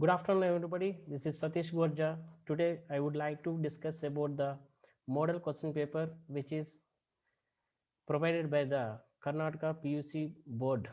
Good afternoon, everybody. This is Satish Gorja. Today, I would like to discuss about the model question paper, which is provided by the Karnataka PUC board.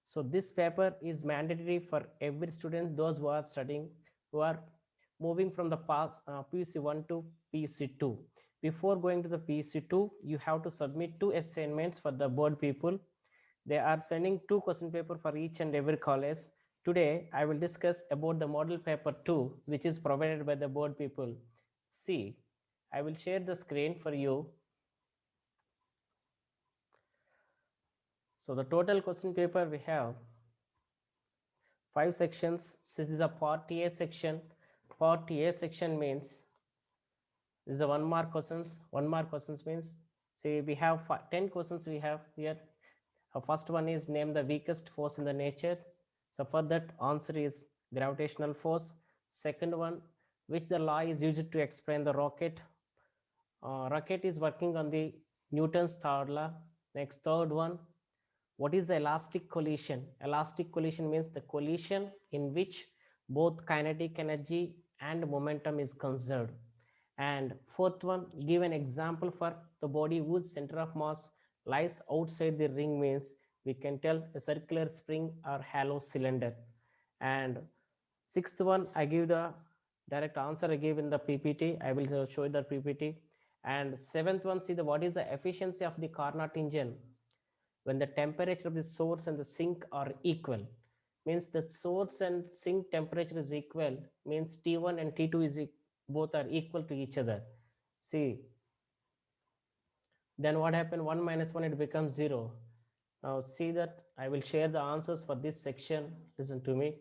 So this paper is mandatory for every student, those who are studying, who are moving from the past PUC 1 to PUC 2. Before going to the PUC 2, you have to submit two assignments for the board people. They are sending two question paper for each and every college. Today, I will discuss about the model paper 2, which is provided by the board people. See, I will share the screen for you. So the total question paper we have 5 sections. This is a part A section. Part A section means this is a 1 mark questions. 1 mark questions means, see, we have 10 questions we have here. First one is name the weakest force in the nature. So for that answer is gravitational force. Second one, which the law is used to explain the rocket. Rocket is working on the Newton's third law. Next, third one, what is the elastic collision? Elastic collision means the collision in which both kinetic energy and momentum is conserved. And fourth one, give an example for the body whose center of mass lies outside the ring means we can tell a circular spring or hollow cylinder. And sixth one, I give the direct answer I gave in the PPT. I will show the PPT. And seventh one, see the what is the efficiency of the Carnot engine when the temperature of the source and the sink are equal. Means the source and sink temperature is equal, means T1 and T2 is both are equal to each other. See, then what happened? 1 minus 1, it becomes 0. Now see that I will share the answers for this section. Listen to me.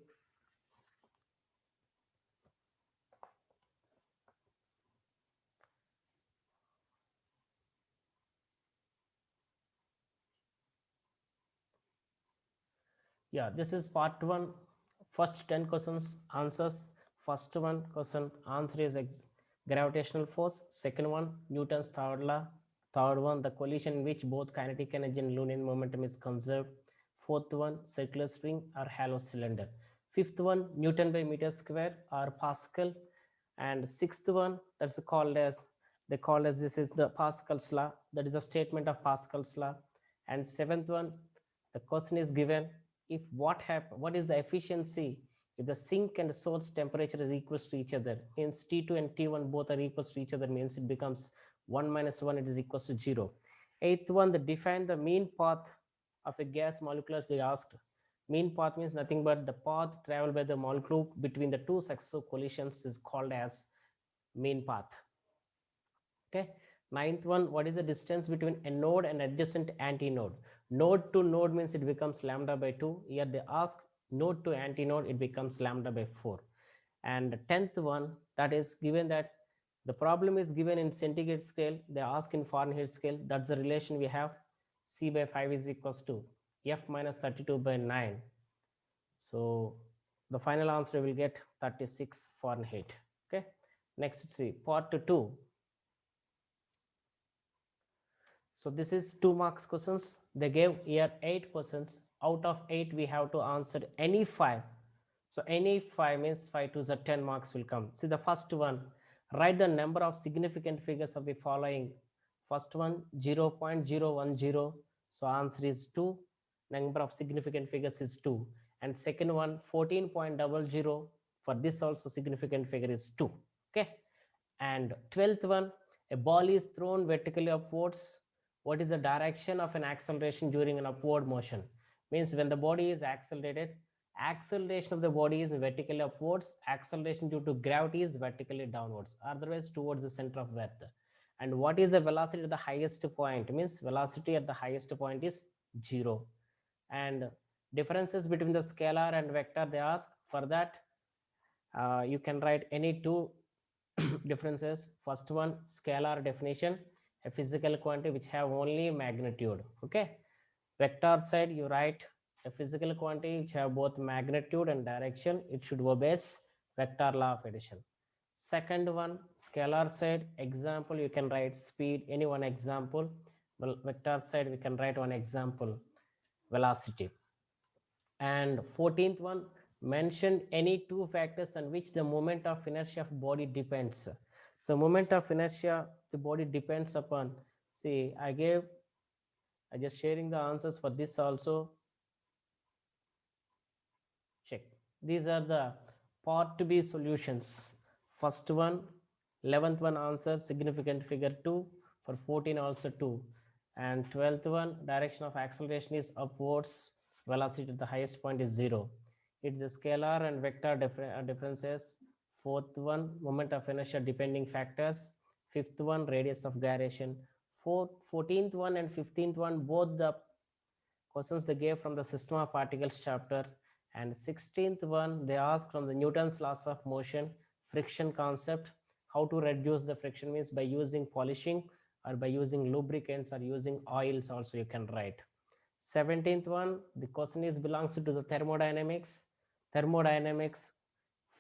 Yeah, this is part 1. First 10 questions answers. First one question answer is gravitational force. Second one, Newton's third law. Third one, the collision in which both kinetic energy and linear momentum is conserved. Fourth one, circular spring or hollow cylinder. Fifth one, Newton by meter square or Pascal. And sixth one, that's called as this is the Pascal's law. That is a statement of Pascal's law. And seventh one, the question is given, if what is the efficiency if the sink and source temperature is equals to each other, means T2 and T1 both are equals to each other, means it becomes 1 minus 1, it is equals to 0. Eighth one, the define the mean path of a gas molecule. They asked, mean path means nothing but the path traveled by the molecule between the two successive collisions is called as mean path. Okay. Ninth one, what is the distance between a node and adjacent antinode? Node to node means it becomes lambda by 2. Here they ask node to antinode, it becomes lambda by 4. And 10th one, that is given that the problem is given in centigrade scale, they ask in Fahrenheit scale. That's the relation we have. C by 5 is equals to F minus 32 by 9. So the final answer will get 36 Fahrenheit. Okay. Next, see part 2. So this is 2 marks questions. They gave here 8 questions. Out of 8, we have to answer any 5. So any 5 means 5 to the 10 marks will come. See the first one, write the number of significant figures of the following. First one 0.010. So answer is 2. Number of significant figures is 2. And second one 14.00. For this also significant figure is 2. Okay. And 12th one, a ball is thrown vertically upwards. What is the direction of an acceleration during an upward motion? Means when the body is accelerated, acceleration of the body is vertically upwards, acceleration due to gravity is vertically downwards, otherwise towards the center of earth. And what is the velocity at the highest point? Means velocity at the highest point is 0. And differences between the scalar and vector they ask. For that, you can write any two differences. First one, scalar definition, a physical quantity which have only magnitude. Okay. Vector side, you write a physical quantity which have both magnitude and direction. It should obey vector law of addition. Second one, scalar side, example, you can write speed, any one example. Well, vector side, we can write one example, velocity. And 14th one, mention any two factors on which the moment of inertia of body depends. So moment of inertia, the body depends upon. See, I just sharing the answers for this also. Check. These are the part B solutions. First one, 11th one answer significant figure 2, for 14 also 2, and 12th one direction of acceleration is upwards, velocity at the highest point is 0. It's the scalar and vector differences. Fourth one, moment of inertia depending factors. Fifth one, radius of gyration. 14th one and 15th one, both the questions they gave from the system of particles chapter. And 16th one, they asked from the Newton's laws of motion, friction concept, how to reduce the friction means by using polishing or by using lubricants or using oils also you can write. 17th one, the question is belongs to the thermodynamics. Thermodynamics,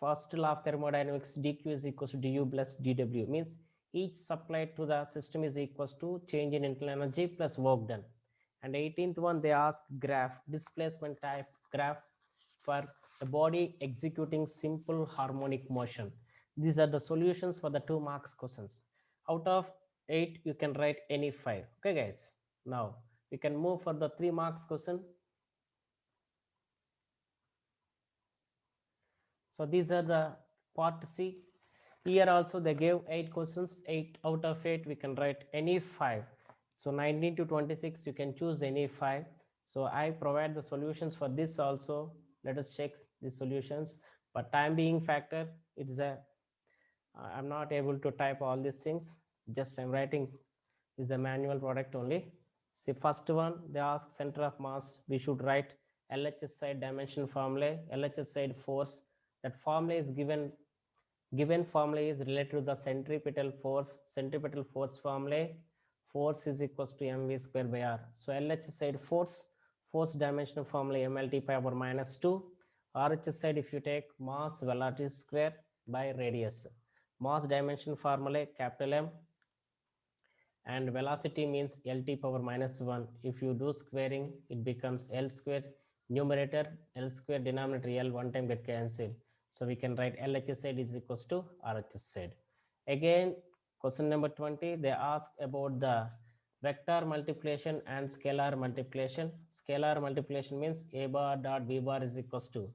first law of thermodynamics, dq is equals to du plus dw, means each supplied to the system is equals to change in internal energy plus work done. And 18th one, they ask graph, displacement type graph for the body executing simple harmonic motion. These are the solutions for the 2 marks questions. Out of 8 you can write any 5. Okay guys, now we can move for the 3 marks question. So these are the part C. Here also they gave 8 questions. 8 out of 8 we can write any 5. So 19 to 26 you can choose any 5. So I provide the solutions for this also. Let us check the solutions. But time being factor, it's a I'm not able to type all these things. Just I'm writing is a manual product only. See, first one, they ask center of mass. We should write LHS side dimension formula, LHS side force. That formula is given formula is related to the centripetal force. Centripetal force formula, force is equals to mv square by r. So LHS side force dimensional formula mlt power minus 2. RHS side, if you take mass velocity square by radius. Mass dimension formula capital M, and velocity means lt power minus 1. If you do squaring, it becomes L square, numerator L square, denominator L, one time get cancelled. So we can write LHS side is equals to RHS side. Again, question number 20, they ask about the vector multiplication and scalar multiplication. Scalar multiplication means a bar dot b bar is equals to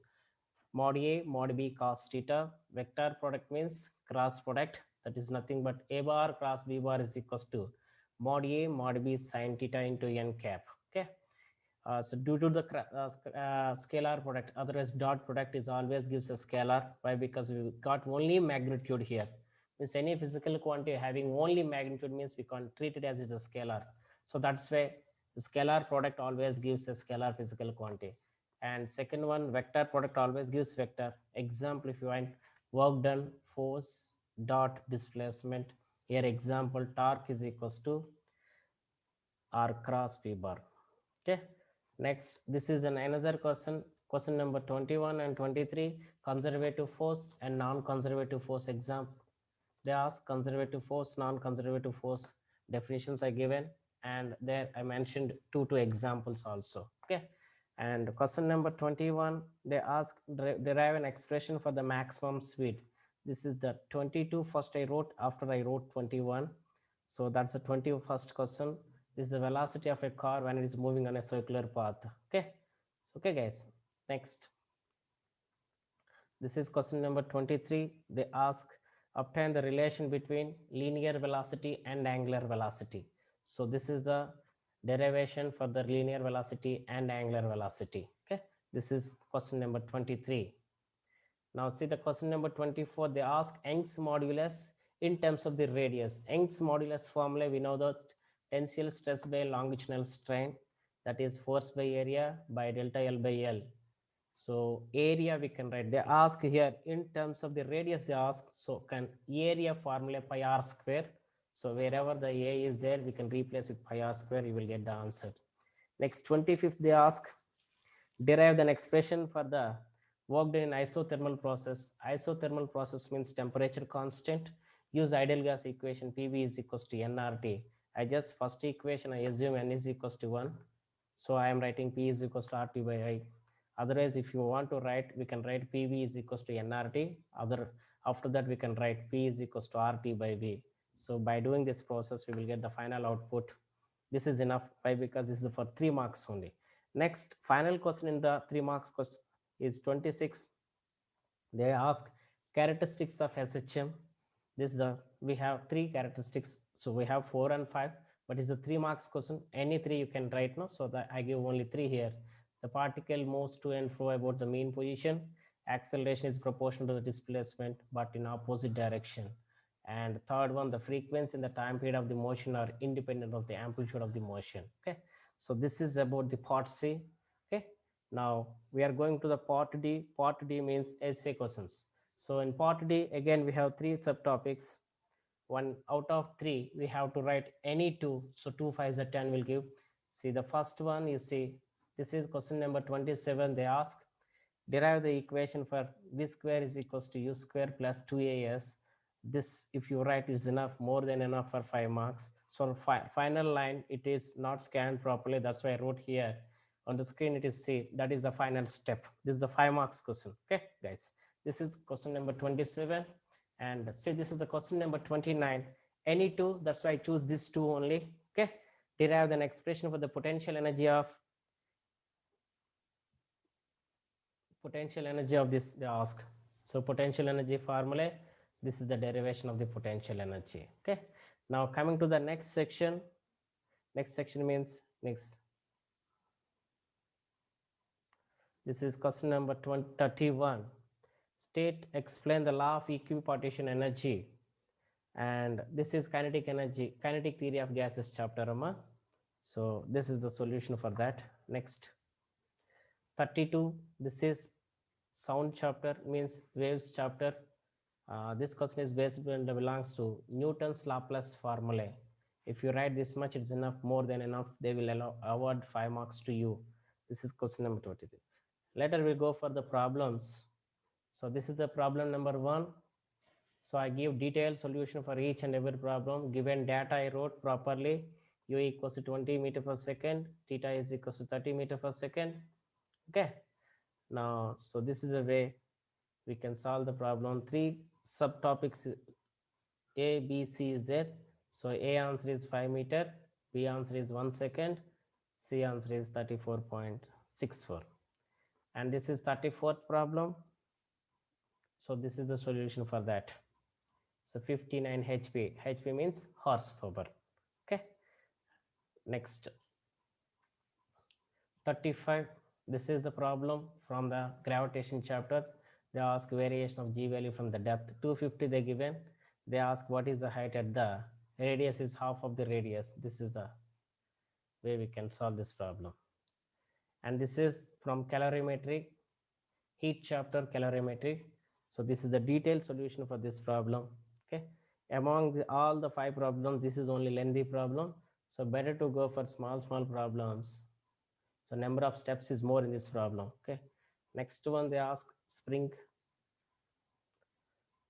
mod a mod b cos theta. Vector product means cross product, that is nothing but a bar cross b bar is equals to mod a mod b sin theta into n cap. Okay. So due to the scalar product, otherwise dot product is always gives a scalar. Why? Because we got only magnitude here. Means any physical quantity having only magnitude means we can't treat it as a scalar. So that's why the scalar product always gives a scalar physical quantity. And second one, vector product always gives vector. Example, if you want work done, force dot displacement. Here example, torque is equals to R cross P bar. Okay. Next, this is another question. Question number 21 and 23, conservative force and non-conservative force example. They ask conservative force, non-conservative force definitions are given, and there I mentioned two examples also. Okay. And question number 21, they ask derive an expression for the maximum speed. This is the 22 first I wrote after I wrote 21. So that's the 21st question. This is the velocity of a car when it is moving on a circular path. Okay. So, okay guys, next. This is question number 23. They ask obtain the relation between linear velocity and angular velocity. So this is the derivation for the linear velocity and angular velocity. Okay. This is question number 23. Now see the question number 24. They ask Young's modulus in terms of the radius. Young's modulus formula, we know that tensile stress by longitudinal strain, that is force by area by delta L by L. So area we can write. They ask here in terms of the radius, they ask, so can area formula pi r square. So wherever the a is there, we can replace with pi r square, you will get the answer. Next, 25th, they ask derive an expression for the work done in isothermal process. Isothermal process means temperature constant. Use ideal gas equation, PV is equals to nRT. I just first equation I assume n is equals to 1. So I am writing P is equals to RT by I. Otherwise, if you want to write, we can write PV is equals to nRT. After that, we can write P is equals to RT by V. So by doing this process, we will get the final output. This is enough. Why? Because this is for 3 marks only. Next, final question in the 3 marks question is 26. They ask characteristics of SHM. This is the, we have 3 characteristics. So we have 4 and 5, but it's a 3 marks question. Any 3 you can write, no? So that I give only 3 here. The particle moves to and fro about the mean position. Acceleration is proportional to the displacement, but in opposite direction. And third one, the frequency and the time period of the motion are independent of the amplitude of the motion. Okay, so this is about the part C. Okay, now we are going to the part D. Part D means essay questions. So in part D, again, we have 3 subtopics. 1 out of 3, we have to write any 2. So 2 5 is 10 will give. See the first one, you see, this is question number 27. They ask, derive the equation for v square is equals to u square plus 2as. This, if you write, is enough, more than enough for 5 marks. So final line, it is not scanned properly. That's why I wrote here on the screen. It is C. That is the final step. This is the 5 marks question. Okay, guys. This is question number 27. And say this is the question number 29. Any 2. That's why I choose this 2 only. Okay. Derive an expression for the potential energy of this, they ask. So potential energy formula, this is the derivation of the potential energy. Okay, now coming to the next section. Next section means next, this is question number 31. State, explain the law of equipartition energy. And this is kinetic energy, kinetic theory of gases chapter, Rama. So this is the solution for that. Next, 32, this is sound chapter, means waves chapter. This question is based and belongs to Newton's Laplace formula. If you write this much, it's enough, more than enough. They will award 5 marks to you. This is question number 23. Later we'll go for the problems. So this is the problem number 1. So I give detailed solution for each and every problem. Given data, I wrote properly. U equals to 20 meter per second. Theta is equals to 30 meter per second. Okay. Now, so this is the way we can solve the problem. 3 subtopics A, B, C is there. So A answer is 5 meter, B answer is 1 second, C answer is 34.64. And this is 34th problem. So this is the solution for that. So 59 HP. HP means horsepower. Okay. Next, 35. This is the problem from the gravitation chapter. They ask variation of G value from the depth 250 they given. They ask what is the height at the radius is half of the radius. This is the way we can solve this problem. And this is from calorimetry, heat chapter, calorimetry. So this is the detailed solution for this problem. Okay, among all the 5 problems, this is only lengthy problem. So better to go for small problems. So number of steps is more in this problem. Okay, next one they ask spring.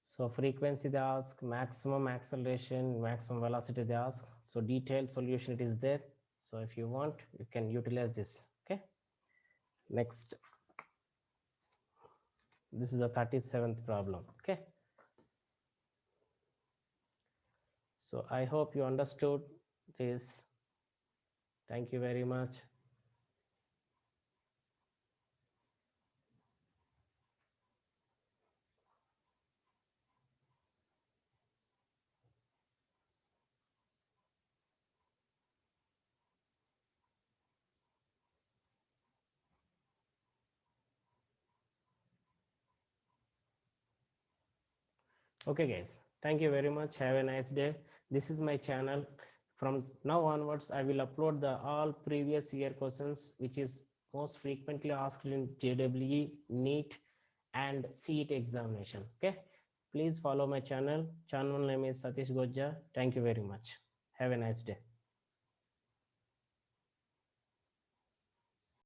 So frequency they ask, maximum acceleration, maximum velocity they ask. So detailed solution it is there. So if you want, you can utilize this. Okay, next, this is the 37th problem. Okay, so I hope you understood this. Thank you very much. Okay guys, thank you very much. Have a nice day. This is my channel. From now onwards, I will upload the all previous year questions which is most frequently asked in JEE, NEET and CET examination. Okay, please follow my channel. Channel name is Satish Gojja. Thank you very much. Have a nice day.